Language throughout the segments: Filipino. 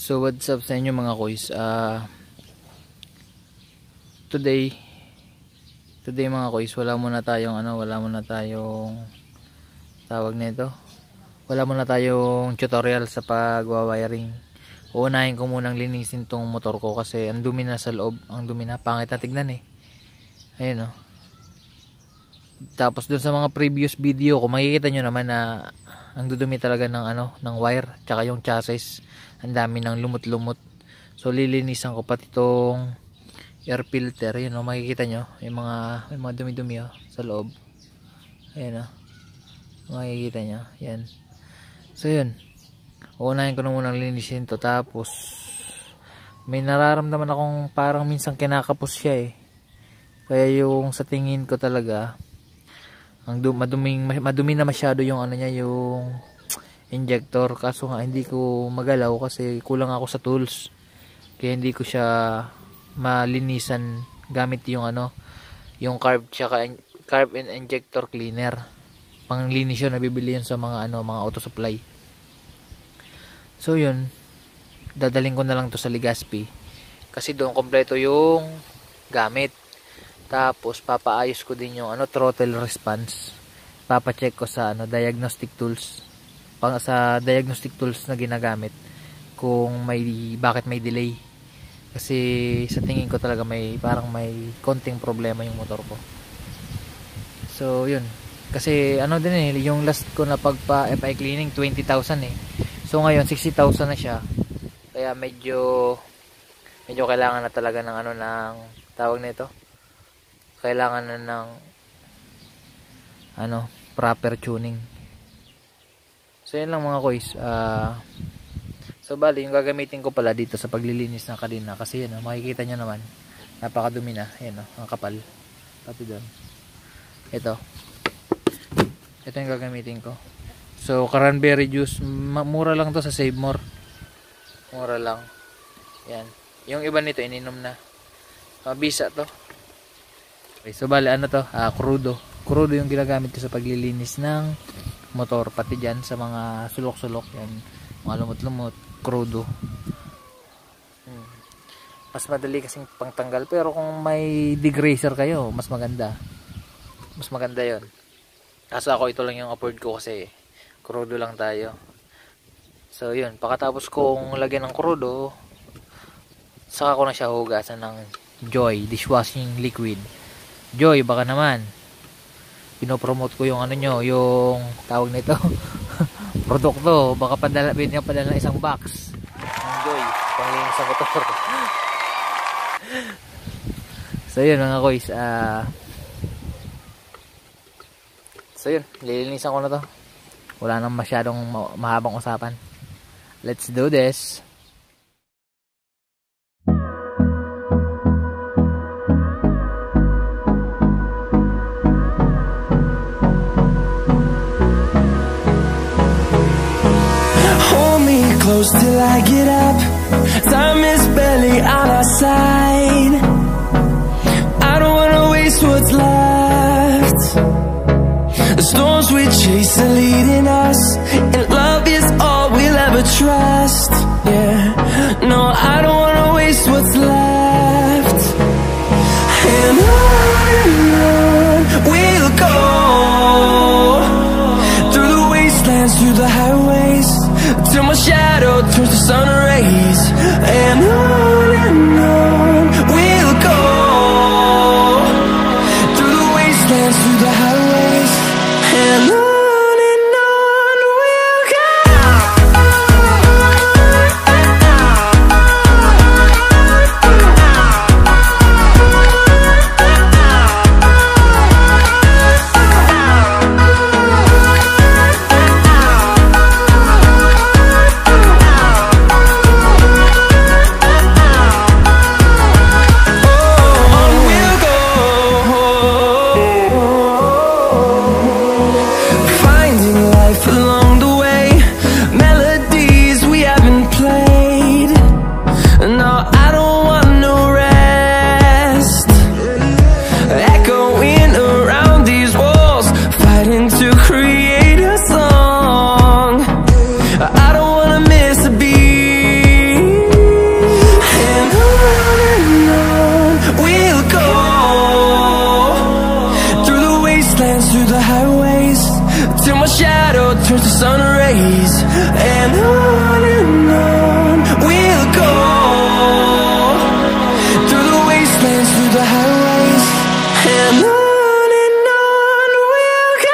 So what's up sa inyo mga koys? Today mga koys, wala muna tayong tawag nito. Wala muna tayong tutorial sa pagwa-wiring. Uunahin ko munang linisin tong motor ko kasi ang dumi na sa loob, ang dumi na, pangit na tignan eh. Ayun oh. Tapos dun sa mga previous video ko, makikita nyo naman na ang dudumi talaga ng wire, tsaka yung chassis, ang dami ng lumot-lumot. So lilinisan ko pati itong air filter, yun o, makikita nyo yung mga dumi-dumi o, sa loob. Ayan o, makikita nyo, yan. So yun, uunahin ko na munang linisin to. Tapos may nararamdaman akong parang minsan kinakapos siya eh. Kaya yung sa tingin ko talaga, madumi na masyado yung yung injector, kaso nga hindi ko magalaw kasi kulang ako sa tools, kaya hindi ko siya malinisan gamit yung carb and injector cleaner. Panglinis yun, nabibili yun sa mga auto supply. So yun, dadaling ko na lang to sa Legazpi kasi doon kompleto yung gamit. Tapos papaayos ko din yung throttle response. Papacheck ko sa diagnostic tools. Sa diagnostic tools na ginagamit kung bakit may delay. Kasi sa tingin ko talaga parang may konting problema yung motor ko. So yun. Kasi din yung last ko na pagpa-FI cleaning 20,000 eh. So ngayon 60,000 na siya. Kaya medyo kailangan na talaga ng ng tawag nito. Kailangan na ng proper tuning. So yun lang mga koys. So bali yung gagamitin ko pala dito sa paglilinis ng kadena, kasi yun makikita nyo naman napakadumi na. Yan ang kapal pati doon. Ito yung gagamitin ko. So cranberry juice, mura lang to sa Save More, mura lang yan. Yung iba nito ininom na, mabisa to. Okay, so bali crudo yung ginagamit ko sa paglilinis ng motor, pati dyan sa mga sulok-sulok yan, mga lumot-lumot, crudo. Mas madali kasing pangtanggal, pero kung may degreaser kayo, mas maganda yon. Kaso ako ito lang yung afford ko kasi crudo lang tayo. So yun, pagkatapos kong lagyan ng crudo, saka ko na siya hugasan ng Joy dishwashing liquid. Joy, baka naman pinopromote ko yung yung tawag nito produkto, baka padala ng isang box ng Joy panglinis sa motor. So yun mga koys, so yun, lilinisan ko na to. Wala nang masyadong mahabang usapan. Let's do this. Close till I get up. Time is barely on our side. I don't wanna waste what's left. The storms we chase are leading us, and love is all we'll ever trust. Yeah, no, I don't wanna waste what's left. And on we'll go, through the wastelands, through the highways, till my shadow turns to sun rays. And on we'll go, through the wastelands, through the highways. And on we'll go. and on we'll go, through the wastelands, through the highways, and on we'll go.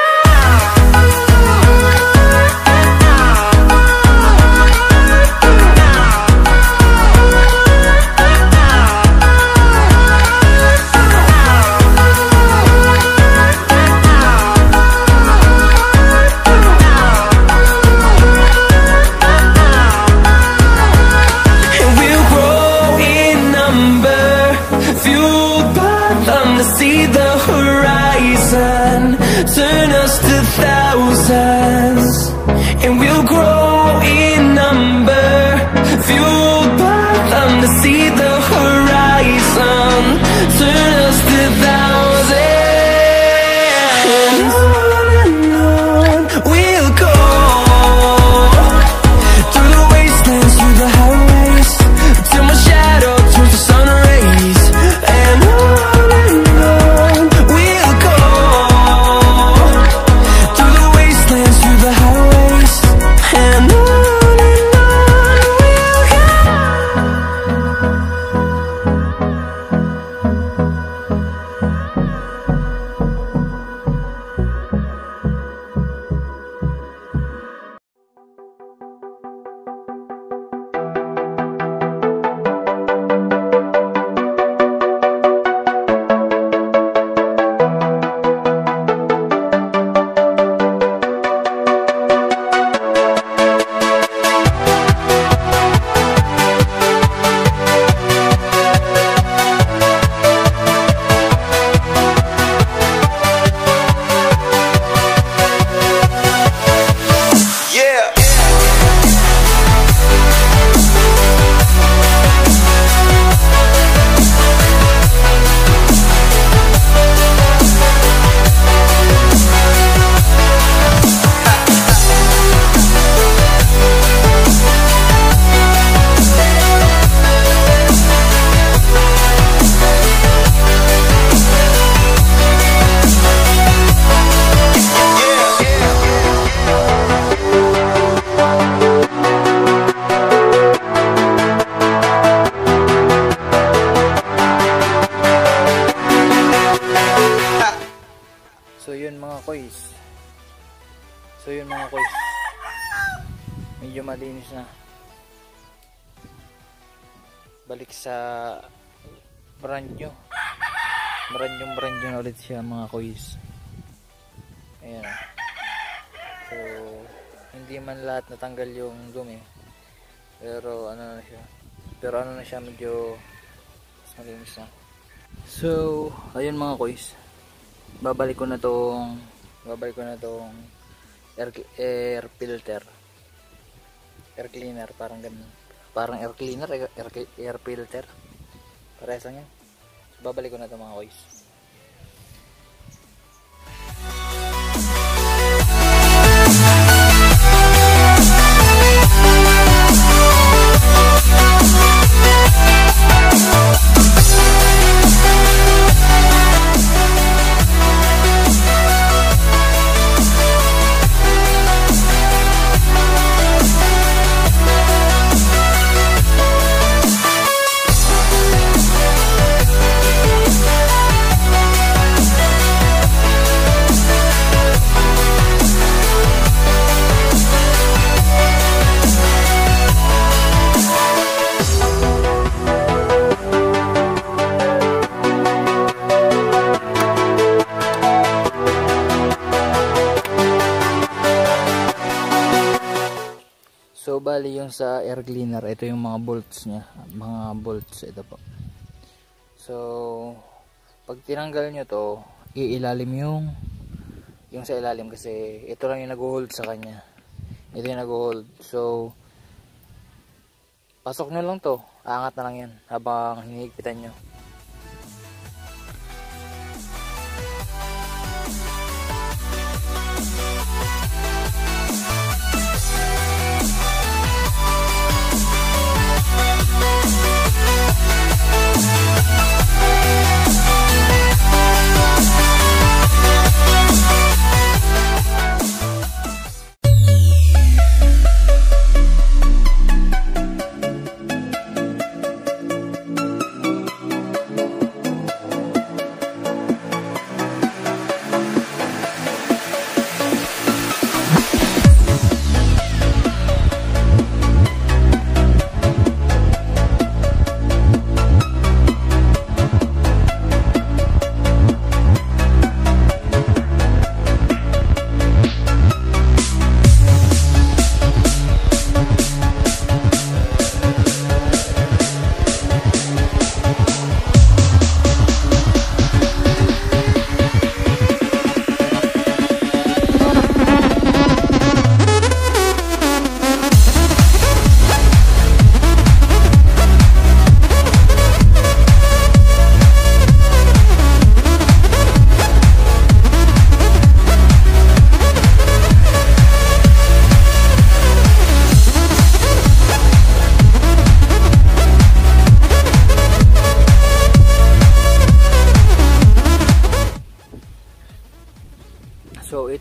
See the horizon, turn us to thousands, and we'll grow in number, fueled by them to see the horizon, turn us to thousands, and on we'll go, through the wastelands, through the highways, till my shadow turns to sun rays, and on So yun mga koys, medyo malinis na. Balik sa brand new na ulit siya mga koys. Ayan. So hindi man lahat natanggal yung dumi, pero ano na siya, medyo malinis na. So ayun mga koys, babalik ko na tong air filter, air cleaner, parang ganun, parang air cleaner, air filter, parehas lang yan. So, babalik ko na ito mga koys. So bali yung sa air cleaner, ito yung mga bolts niya, ito po. So pag tinanggal nyo to, iilalim yung sa ilalim, kasi ito lang yung nag-hold sa kanya, ito yung nag-hold. So pasok nyo lang to, aangat na lang yan habang hinihigpitan nyo.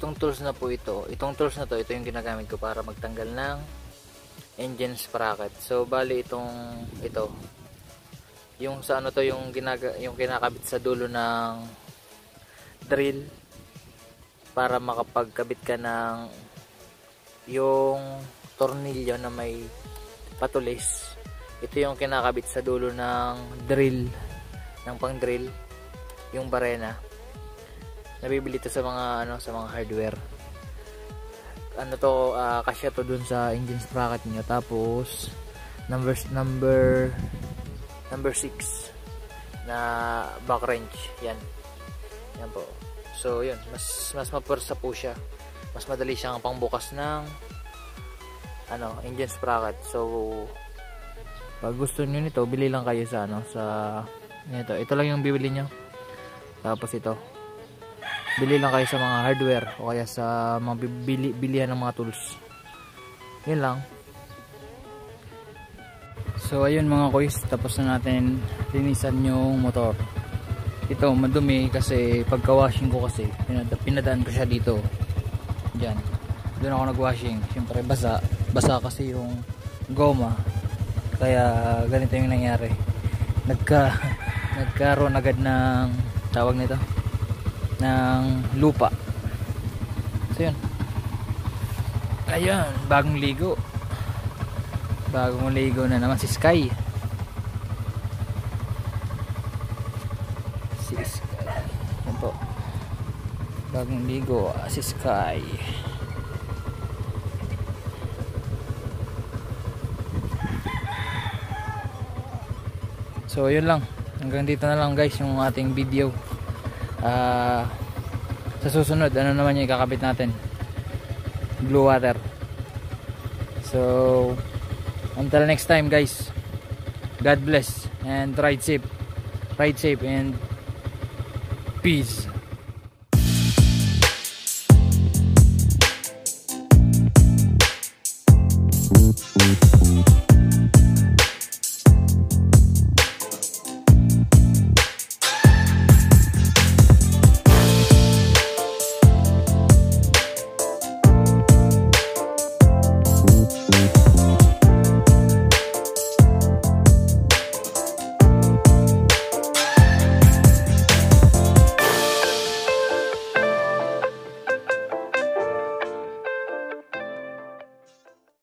itong tools na po ito, ito yung ginagamit ko para magtanggal ng engine sprocket. So bali ito yung sa ano to, yung kinakabit sa dulo ng drill para makapagkabit ka ng yung tornilyo na may patulis. Ito yung kinakabit sa dulo ng drill, ng pang drill, yung barena. Nabibili ito sa mga ano, sa mga hardware. Ano to, kasya to dun sa engine sprocket niyo. Tapos number 6 na back wrench. Yan po. So yun, mas mapwersa po siya. Mas madali siyang pangbukas ng ano, engine sprocket. So pag gusto niyo nito, bili lang kayo sa ano, sa ito lang yung bibili niyo. Tapos ito, bili lang kayo sa mga hardware o kaya sa mga bilihan ng mga tools. Yun lang. So ayun mga koys, tapos na natin linisan yung motor. Ito madumi kasi pagka-washing ko kasi pinadaan ko siya dito. Diyan. Doon ako nag-washing. Siyempre basa kasi yung goma. Kaya ganito yung nangyari. Nagkaroon agad ng tawag nito, ng lupa. So yun. Ayun, bagong ligo na naman si Sky. Yan po, bagong ligo si Sky. So yun lang, hanggang dito na lang guys yung ating video. Sa susunod, ano naman yung ikakabit natin? Blue water. So until next time guys, God bless and ride safe and peace.